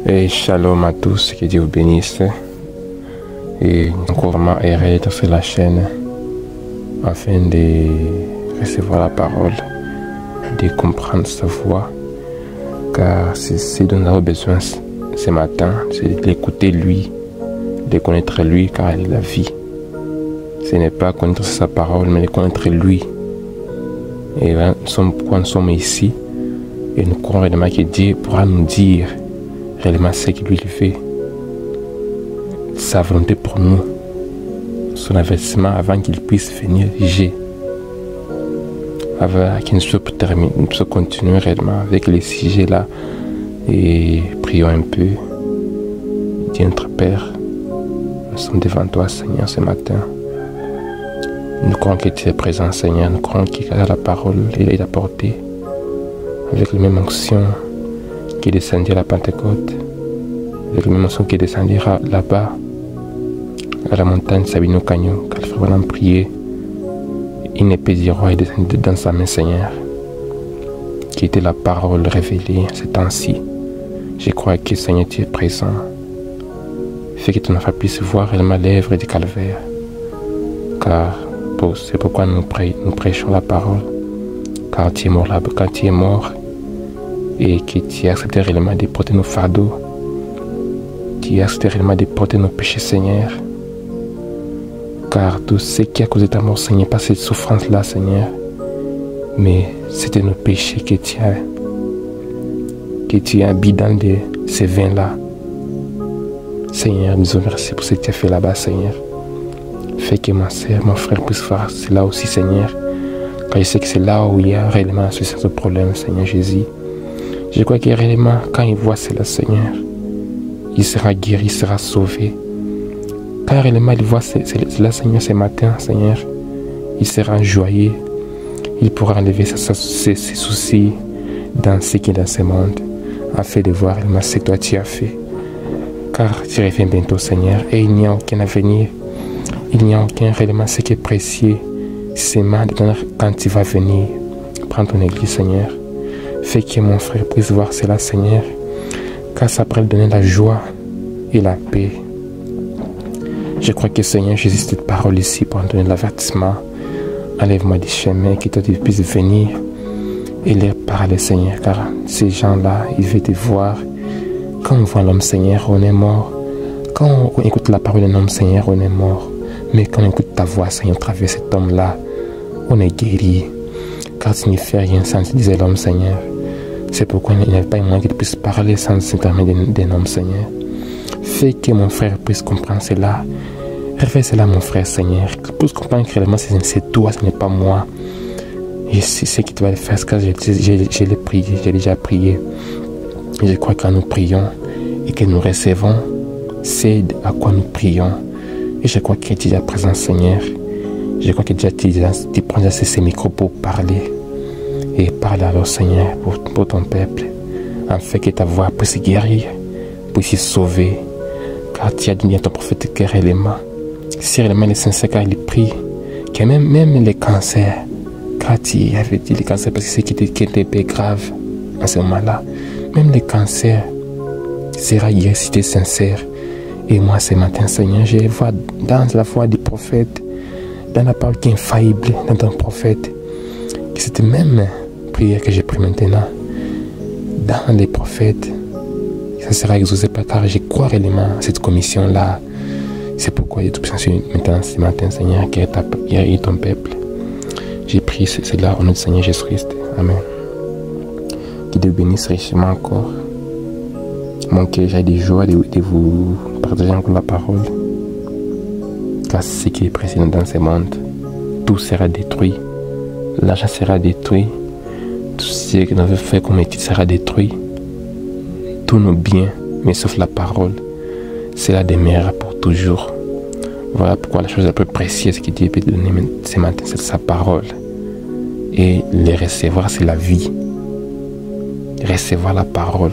Et shalom à tous, que Dieu vous bénisse. Et encore vraiment errer sur la chaîne afin de recevoir la parole, de comprendre sa voix. Car c'est ce dont nous avons besoin ce matin, c'est d'écouter lui, de connaître lui, car il est la vie. Ce n'est pas connaître sa parole, mais de connaître lui. Et pourquoi nous sommes ici. Et nous croyons réellement que Dieu pourra nous dire réellement ce qu'il lui fait. Sa volonté pour nous. Son investissement avant qu'il puisse venir juger. Avant qu'il nous puisse continuer réellement avec les sujets là. Et prions un peu. Dieu notre Père, nous sommes devant toi Seigneur ce matin. Nous croyons que tu es présent Seigneur. Nous croyons qu'il a la parole et il a porté. Avec la même onction qui est descendue à la Pentecôte, avec la même onction qui est descendue là-bas, à la montagne Sabino Canyon, quand le frère Branham priait, une épée d'Irois est descendue dans sa main, Seigneur, qui était la parole révélée ce temps-ci. Je crois que Seigneur, tu es présent. Fais que ton enfant puisse voir réellement l'œuvre du calvaire, car c'est pourquoi nous prêchons la parole. Quand tu es mort là-bas, quand tu es mort et que tu as accepté réellement de porter nos fardeaux, tu as accepté réellement de porter nos péchés, Seigneur. Car tout ce qui a causé ta mort, Seigneur, pas cette souffrance-là, Seigneur, mais c'était nos péchés que tu as mis dans ces vins-là. Seigneur, nous te remercions pour ce que tu as fait là-bas, Seigneur. Fais que ma soeur, mon frère puisse faire cela aussi, Seigneur. Car je sais que c'est là où il y a réellement ce problème, Seigneur Jésus. Je crois que réellement, quand il voit cela, Seigneur, il sera guéri, il sera sauvé. Quand réellement il voit cela, Seigneur, ce matin, Seigneur, il sera joyeux. Il pourra enlever ses soucis dans ce qui est dans ce monde, afin de voir réellement ce que toi tu as fait. Car tu reviens bientôt, Seigneur, et il n'y a aucun avenir. Il n'y a aucun réellement ce qui est précieux. C'est maintenant quand tu vas venir prendre ton église, Seigneur. Fais que mon frère puisse voir cela, Seigneur. Car ça pourrait donner la joie et la paix. Je crois que, Seigneur Jésus, cette parole ici pour donner l'avertissement. Enlève-moi du chemin, que toi tu puisses venir et leur parler, Seigneur. Car ces gens-là, ils veulent te voir. Quand on voit l'homme, Seigneur, on est mort. Quand on écoute la parole d'un homme, Seigneur, on est mort. Mais quand on écoute ta voix, Seigneur, à travers cet homme-là, on est guéri. Car tu ne fais rien sans, disait l'homme, Seigneur. C'est pourquoi il n'y a pas moyen qu'il puisse parler sans s'intermédiaire d'un homme, Seigneur. Fais que mon frère puisse comprendre cela. Révèle cela, mon frère, Seigneur. Qu'il puisse comprendre que réellement c'est toi, ce n'est pas moi. Et c'est ce qui te va le faire, car je l'ai prié, j'ai déjà prié. Et je crois que quand nous prions et que nous recevons, c'est à quoi nous prions. Et je crois que tu es déjà présent, Seigneur. Je crois que tu prends déjà ces micros pour parler. Et parle alors, Seigneur, pour ton peuple. Afin que ta voix puisse guérir, puisse sauver. Car tu as dit à ton prophète que réellement, si réellement les sincères, car il prie, que même les cancers, car tu avais dit les cancers, parce que c'est qui était grave en ce moment-là, même les cancers sera guéri si tu es sincère. Et moi, ce matin, Seigneur, je vois dans la voix du prophète, dans la parole qui est infaillible, dans ton prophète, que cette même prière que j'ai pris maintenant, dans les prophètes, ça sera exaucé par car je crois réellement à cette commission-là. C'est pourquoi il est tout puissant maintenant, ce matin, Seigneur, qui est ton peuple. J'ai pris cela au nom du Seigneur Jésus-Christ. Amen. Qui Dieu bénisse richement encore. Mon cœur, j'ai des joies de vous partager encore la parole. Car ce qui est précédent dans ce monde, tout sera détruit. L'argent sera détruit. Tout ce que nous avons fait comme étude sera détruit. Tous nos biens, mais sauf la parole, cela demeurera pour toujours. Voilà pourquoi la chose la plus précieuse que Dieu peut donner ce matin, c'est sa parole. Et les recevoir, c'est la vie. Recevoir la parole.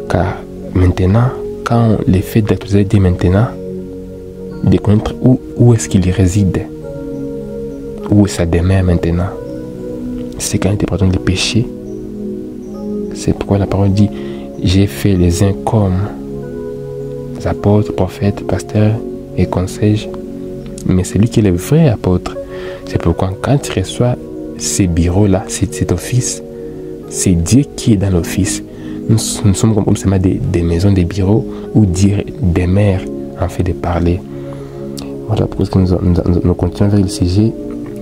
Car maintenant, quand le fait d'être dit maintenant, de connaître où est-ce qu'il réside, où ça demeure maintenant, c'est quand il te pardonne les péchés. C'est pourquoi la parole dit, j'ai fait les uns comme apôtres, prophètes, pasteurs et conseils, mais c'est lui qui est le vrai apôtre. C'est pourquoi quand tu reçois ces bureaux-là, cet office, c'est Dieu qui est dans l'office. Nous sommes comme seulement des maisons, des bureaux où dire des mères en fait de parler. Voilà pourquoi nous continuons vers le sujet.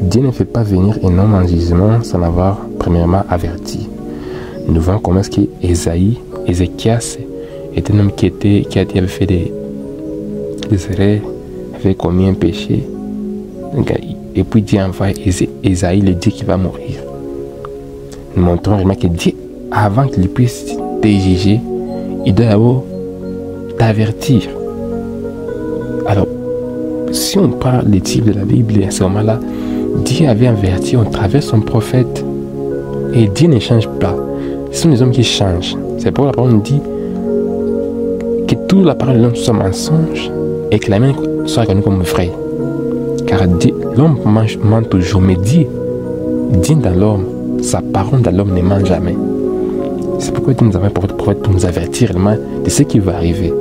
Dieu ne fait pas venir un homme en jugement sans l'avoir premièrement averti. Nous voyons comment est-ce qu'Ézéchias était un homme qui avait fait des erreurs, avait commis un péché. Et puis Dieu envoie Ésaïe, le Dieu qui va mourir. Nous montrons vraiment que Dieu, avant qu'il puisse te juger, il doit d'abord t'avertir. Alors, si on parle des types de la Bible, à ce moment-là, Dieu avait averti au travers son prophète. Et Dieu ne change pas. Ce sont les hommes qui changent. C'est pourquoi la parole nous dit que toute la parole de l'homme soit mensonge et que la mienne soit reconnue comme vraie. Car l'homme ment toujours, mais Dieu dit dans l'homme, sa parole dans l'homme ne ment jamais. C'est pourquoi Dieu nous a pour nous avertir réellement de ce qui va arriver.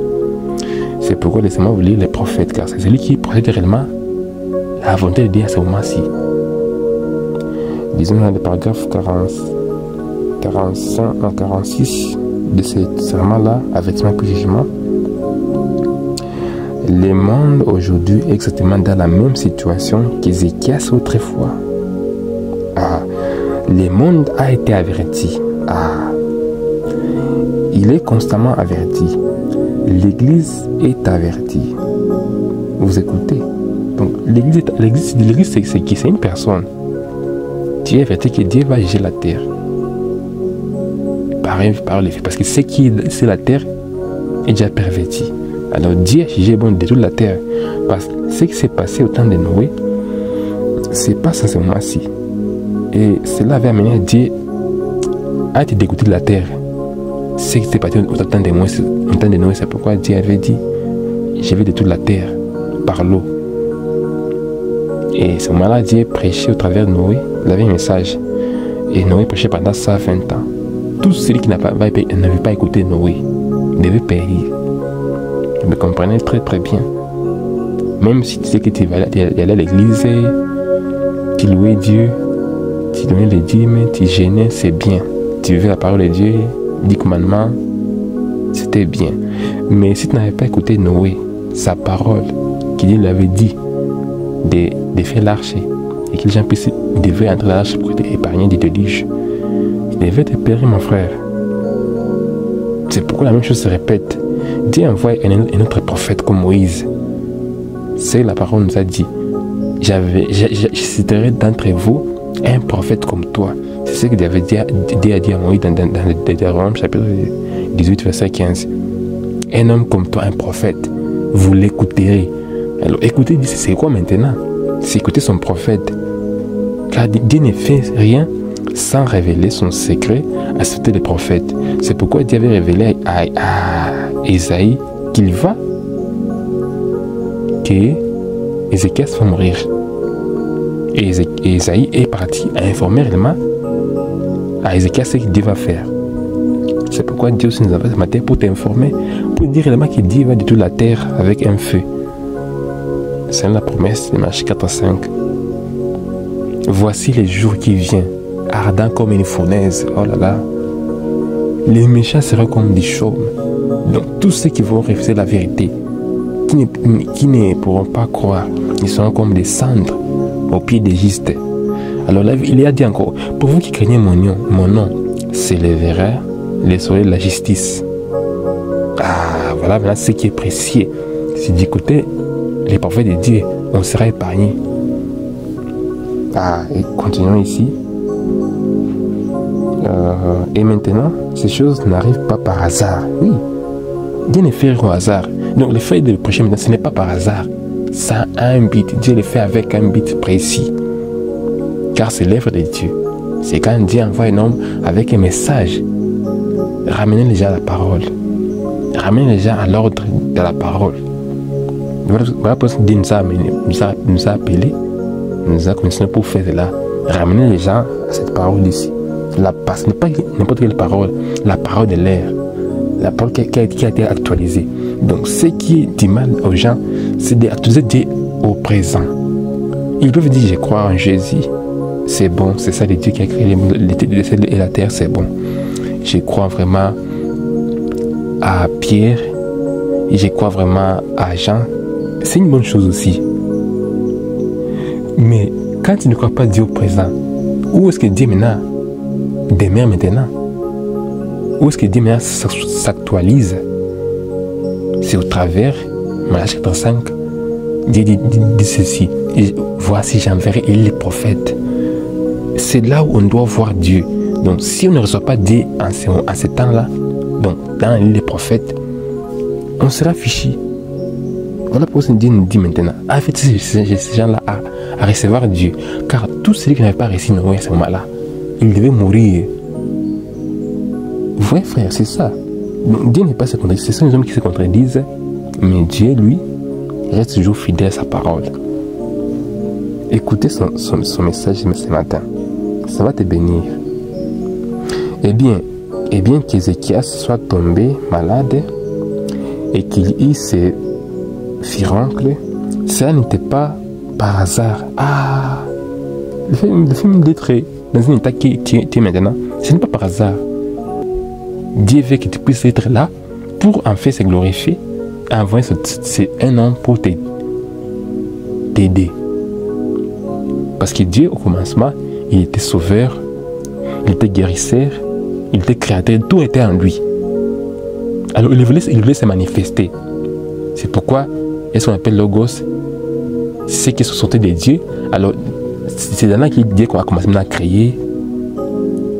C'est pourquoi laissez-moi vous lire les prophètes, car c'est celui qui procède réellement la volonté de Dieu à ce moment-ci. Disons dans le paragraphe 45 à 46 de ce serment-là, avertissement puis jugement. Le monde aujourd'hui est exactement dans la même situation qu'Ézéchias autrefois. Le monde a été averti. Il est constamment averti. L'Église est avertie. Vous écoutez? Donc l'Église c'est une personne. Dieu est averti que Dieu va juger la terre. Par les faits. Parce que c'est la terre est déjà perverti. Alors Dieu a jugé bon de toute la terre. Parce que ce qui s'est passé au temps de Noé, c'est pas ce mois-ci. Et cela avait amené Dieu à être dégoûté de la terre. Ce qui s'est passé au temps de Noé, c'est pourquoi Dieu avait dit, je vais de toute la terre par l'eau. Et ce moment-là, Dieu prêchait au travers de Noé, il avait un message. Et Noé prêchait pendant 120 ans. Tous ceux qui n'avaient pas écouté Noé devaient périr. Vous me comprenez très très bien. Même si tu sais que tu allais à l'église, tu louais Dieu, tu donnais les dîmes, tu gênais, c'est bien. Tu vivais la parole de Dieu, 10 commandements, c'était bien. Mais si tu n'avais pas écouté Noé, sa parole, qu'il lui avait dit de faire l'arche, et que les gens devaient entrer dans l'arche pour être épargnés des déluges, il devait te périr, mon frère. C'est pourquoi la même chose se répète. Dieu envoie un autre prophète comme Moïse. C'est la parole nous a dit. Je citerai d'entre vous un prophète comme toi. C'est ce que Dieu avait dit à Moïse dans Deutéronome chapitre 18 verset 15. Un homme comme toi, un prophète, vous l'écouterez. Alors écoutez, c'est quoi maintenant? C'est écouter son prophète. Car Dieu ne fait rien sans révéler son secret à ceux des prophètes. C'est pourquoi Dieu avait révélé à Ésaïe qu'il va, que Ézéchias va mourir. Et Ésaïe est parti à informer réellement à Ézéchias ce que Dieu va faire. C'est pourquoi Dieu aussi nous a fait ce matin pour t'informer, pour dire réellement que Dieu va détruire la terre avec un feu. C'est la promesse de Malachie 4:5. Voici les jours qui viennent, ardents comme une fournaise. Oh là là. Les méchants seront comme des chaumes. Donc tous ceux qui vont refuser la vérité, qui ne pourront pas croire, ils seront comme des cendres au pied des gistes. Alors là, il a dit encore, pour vous qui craignez mon nom s'élèvera le soleil de la justice. Voilà ce qui est précieux. C'est d'écouter les prophètes de Dieu, on sera épargné. Et continuons ici. Et maintenant, ces choses n'arrivent pas par hasard. Oui, Dieu ne fait rien au hasard. Donc le fait de prêcher maintenant, ce n'est pas par hasard. Ça a un but. Dieu le fait avec un but précis. Car c'est l'œuvre de Dieu. C'est quand Dieu envoie un homme avec un message. Ramener les gens à la parole. Ramener les gens à l'ordre de la parole. Voilà pourquoi Dieu nous a appelés. Nous a commencé pour faire cela. Ramener les gens à cette parole ici. Ce n'est pas n'importe quelle parole. La parole de l'air. la parole qui a été actualisée. Donc, ce qui dit mal aux gens, c'est d'actualiser Dieu au présent. Ils peuvent dire, je crois en Jésus, c'est bon, c'est ça le Dieu qui a créé les cieux et la terre, c'est bon. Je crois vraiment à Pierre, et je crois vraiment à Jean, c'est une bonne chose aussi. Mais quand tu ne crois pas Dieu au présent, où est-ce que Dieu maintenant demeure maintenant? Où est-ce que Dieu maintenant s'actualise? C'est au travers, Malachie 5, Dieu dit ceci, voici j'enverrai les prophètes. C'est là où on doit voir Dieu. Donc si on ne reçoit pas Dieu en ce temps-là, donc dans les prophètes, on sera fichu. Voilà pourquoi Dieu nous dit maintenant, faites ces gens-là à recevoir Dieu. Car tous ceux qui n'avaient pas reçu Noé à ce moment-là, ils devaient mourir. Vous voyez frère, c'est ça. Donc, Dieu n'est pas se contredire. Ce sont les hommes qui se contredisent, mais Dieu, lui, reste toujours fidèle à sa parole. Écoutez son message ce matin. Ça va te bénir. Eh bien qu'Ézéchias soit tombé malade et qu'il y ses furoncles, ça n'était pas par hasard. Le film d'être dans un état qui est maintenant, ce n'est pas par hasard. Dieu veut que tu puisses être là pour en fait se glorifier, envoyer un homme pour t'aider. Parce que Dieu, au commencement, il était sauveur, il était guérisseur, il était créateur, tout était en lui. Alors il voulait se manifester. C'est pourquoi, est-ce qu'on appelle Logos, c'est qui sont sortis de Dieu. Alors c'est là que Dieu a commencé à créer.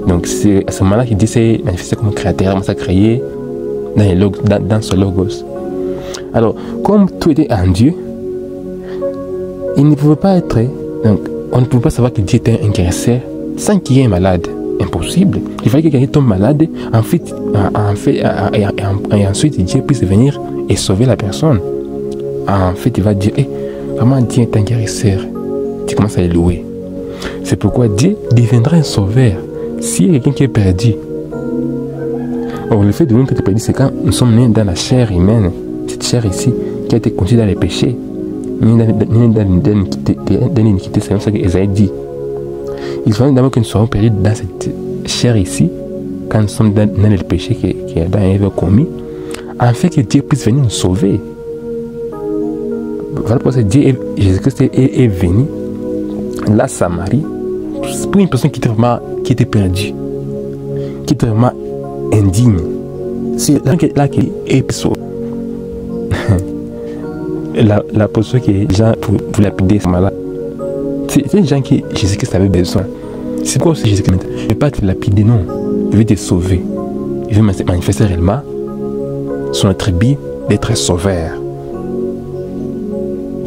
Donc c'est à ce moment-là qu'il Dieu s'est manifesté comme créateur, il s'est créé dans ce Logos. Alors, comme tout était en Dieu, il ne pouvait pas être. Donc, on ne pouvait pas savoir que Dieu était un guérisseur sans qu'il y ait un malade. Impossible. Il fallait que quelqu'un tombe malade, et ensuite Dieu puisse venir et sauver la personne. En fait, il va dire, vraiment Dieu est un guérisseur. Tu commences à le louer. C'est pourquoi Dieu deviendra un sauveur s'il y a quelqu'un qui est perdu. Or, le fait de nous être perdu, c'est quand nous sommes nés dans la chair humaine, cette chair ici, qui a été conduite dans les péchés, née dans l'iniquité, c'est comme ça qu'Ésaïe dit. Il faut d'abord que nous soyons perdus dans cette chair ici, quand nous sommes dans le péché qu'Adam et Ève ont commis, afin que Dieu puisse venir nous sauver. Voilà pourquoi Jésus-Christ est venu, la Samarie, pour une personne qui était perdue, qui était vraiment indigne. C'est là qu'il est sauvé. La posture que les gens pour lapider ce malade, c'est les gens qui Jésus-Christ avait besoin. C'est pourquoi aussi Jésus-Christ ne veut pas te lapider, non. Il veut te sauver. Il veut manifester réellement son attribut d'être sauveur.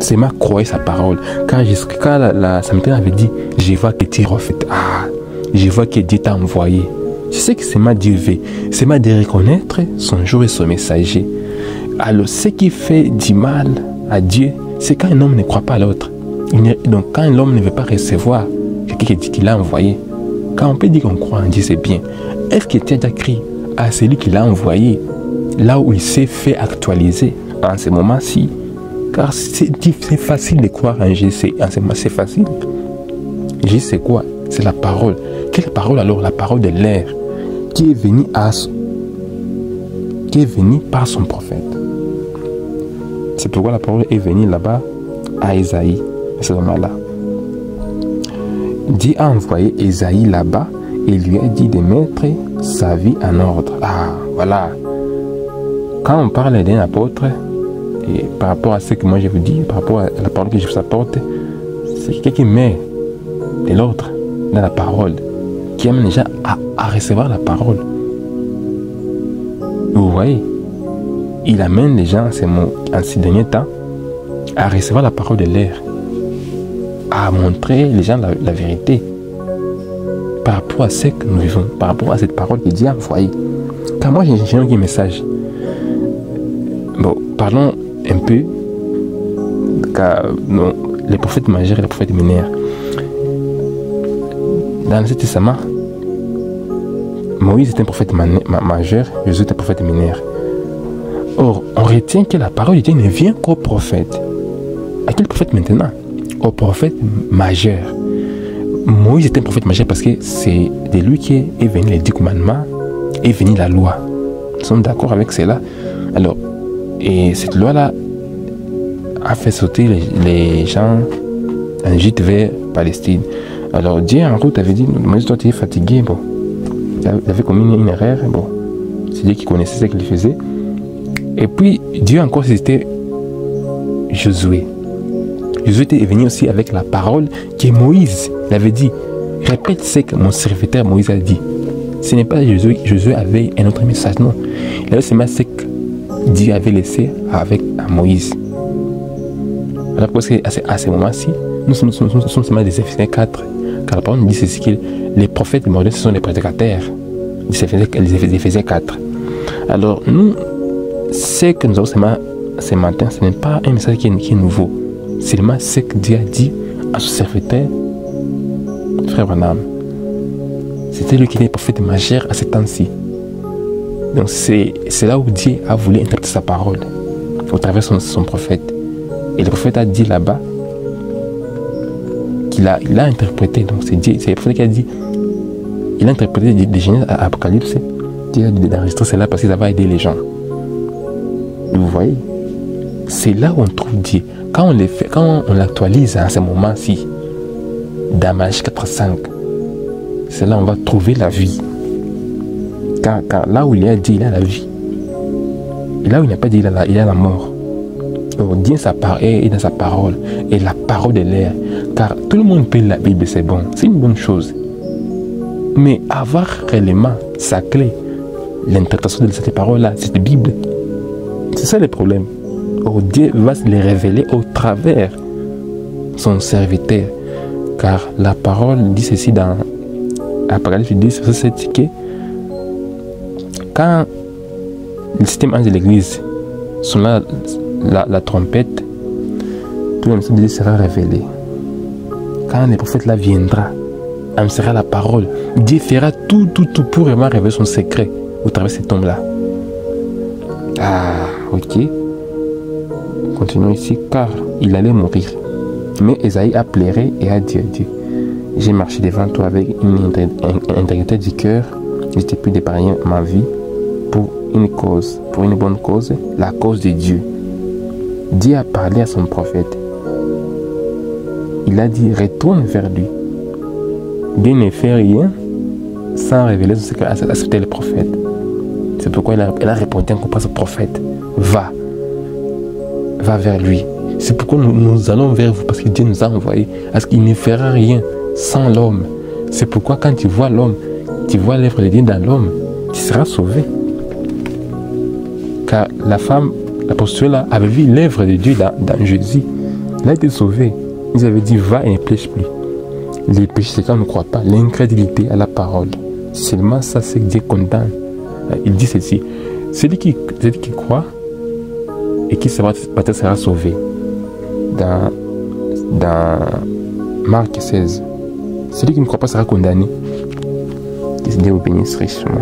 C'est ma croyance sa parole. Quand la Samaritaine avait dit, je vois que tu es refait. Je vois que Dieu t'a envoyé. Je sais que c'est ma Dieu veut. C'est ma de reconnaître son jour et son messager. Alors, ce qui fait du mal à Dieu, c'est quand un homme ne croit pas à l'autre. Donc, quand l'homme ne veut pas recevoir quelqu'un qui dit qu'il l'a envoyé, quand on peut dire qu'on croit en Dieu, c'est bien. Est-ce que tu as déjà crié à celui qui l'a envoyé, là où il s'est fait actualiser en ce moment-ci? Car c'est facile de croire en Jésus. En ce moment, c'est facile. Jésus, c'est quoi? C'est la parole. Quelle parole alors? La parole de l'air qui est venue par son prophète. C'est pourquoi la parole est venue là-bas à Ésaïe, à ce moment-là. Dieu a envoyé Ésaïe là-bas et lui a dit de mettre sa vie en ordre. Voilà. Quand on parle d'un apôtre, et par rapport à ce que moi je vous dis, par rapport à la parole que je vous apporte, c'est quelqu'un qui met de l'ordre dans la parole, qui amène les gens à recevoir la parole. Vous voyez, il amène les gens en ces derniers temps à recevoir la parole de l'air, à montrer les gens la vérité par rapport à ce que nous vivons, par rapport à cette parole que Dieu a envoyée. Car moi j'ai un message. Bon, parlons un peu car non, les prophètes majeurs et les prophètes mineurs. Dans l'Ancien Testament, Moïse est un prophète majeur, Jésus est un prophètes mineurs. Or, on retient que la parole de Dieu ne vient qu'au prophète. À quel prophète maintenant? Au prophète majeur. Moïse était un prophète majeur parce que c'est de lui qui est venu les 10 commandements, est venue la loi. Nous sommes d'accord avec cela. Alors, et cette loi-là a fait sauter les gens en Égypte vers Palestine. Alors Dieu en route avait dit, Moïse, toi tu es fatigué, bon. Il avait commis une erreur, bon. C'est Dieu qui connaissait ce qu'il faisait. Et puis Dieu encore c'était Josué. Josué était venu aussi avec la parole que Moïse l'avait dit. Répète ce que mon serviteur Moïse a dit. Ce n'est pas Josué, Josué avait un autre message, non. Il avait seulement ce que Dieu avait laissé avec Moïse. Alors parce qu'à ce moment-ci, nous sommes seulement des Éphésiens 4. Car la parole nous dit ceci que les prophètes modernes, ce sont des prédicateurs. Les Éphésiens 4. Alors nous, ce que nous avons seulement ce matin, ce n'est pas un message qui est nouveau. C'est seulement ce que Dieu a dit à son serviteur, frère Branham. C'était lui qui était le prophète majeur à ce temps-ci. Donc c'est là où Dieu a voulu interpréter sa parole, au travers de son prophète. Et le prophète a dit là-bas qu'il a interprété. Donc c'est Dieu, c'est le prophète qui a dit, il a interprété de Genèse à Apocalypse. Dieu a dit d'enregistrer cela parce qu'il va aider les gens. Vous voyez, c'est là où on trouve Dieu. Quand on l'actualise à ce moment-ci, dans Malachie 4.5, c'est là où on va trouver la vie. Car là où il y a Dieu, il y a la vie. Et là où il n'y a pas Dieu, il y a la mort. Donc Dieu est dans sa parole. Et la parole de l'air. Car tout le monde peut la Bible, c'est bon. C'est une bonne chose. Mais avoir réellement sa clé, l'interprétation de cette parole-là, cette Bible, c'est ça le problème. Oh, Dieu va se les révéler au travers son serviteur. Car la parole dit ceci dans Apocalypse 10, verset 7, que quand le système ange de l'église sonna la trompette, tout le message de Dieu sera révélé. Quand le prophète là viendra, annoncera la parole, Dieu fera tout pour vraiment révéler son secret au travers de cet homme-là. Ah, ok. Continuons ici, car il allait mourir. Mais Esaïe a pleuré et a dit à Dieu, j'ai marché devant toi avec une intégrité du cœur, je t'ai pu d'épargner ma vie pour une cause, pour une bonne cause, la cause de Dieu. Dieu a parlé à son prophète. Il a dit, retourne vers lui. Dieu ne fait rien sans révéler son secret à le prophète. C'est pourquoi elle a répondu encore à ce prophète, va vers lui. C'est pourquoi nous allons vers vous, parce que Dieu nous a envoyés, parce qu'il ne fera rien sans l'homme. C'est pourquoi quand tu vois l'homme, tu vois l'œuvre de Dieu dans l'homme, tu seras sauvé. Car la femme, la prostituée là, avait vu l'œuvre de Dieu dans Jésus. Elle a été sauvée. Ils avaient dit, va et ne pêche plus. Les péchés, c'est quand on ne croit pas. L'incrédulité à la parole. Seulement ça, c'est que Dieu condamne. Il dit ceci. Celui qui croit et qui sera sauvé. Dans Marc 16. Celui qui ne croit pas sera condamné. Que Dieu vous bénisse richement.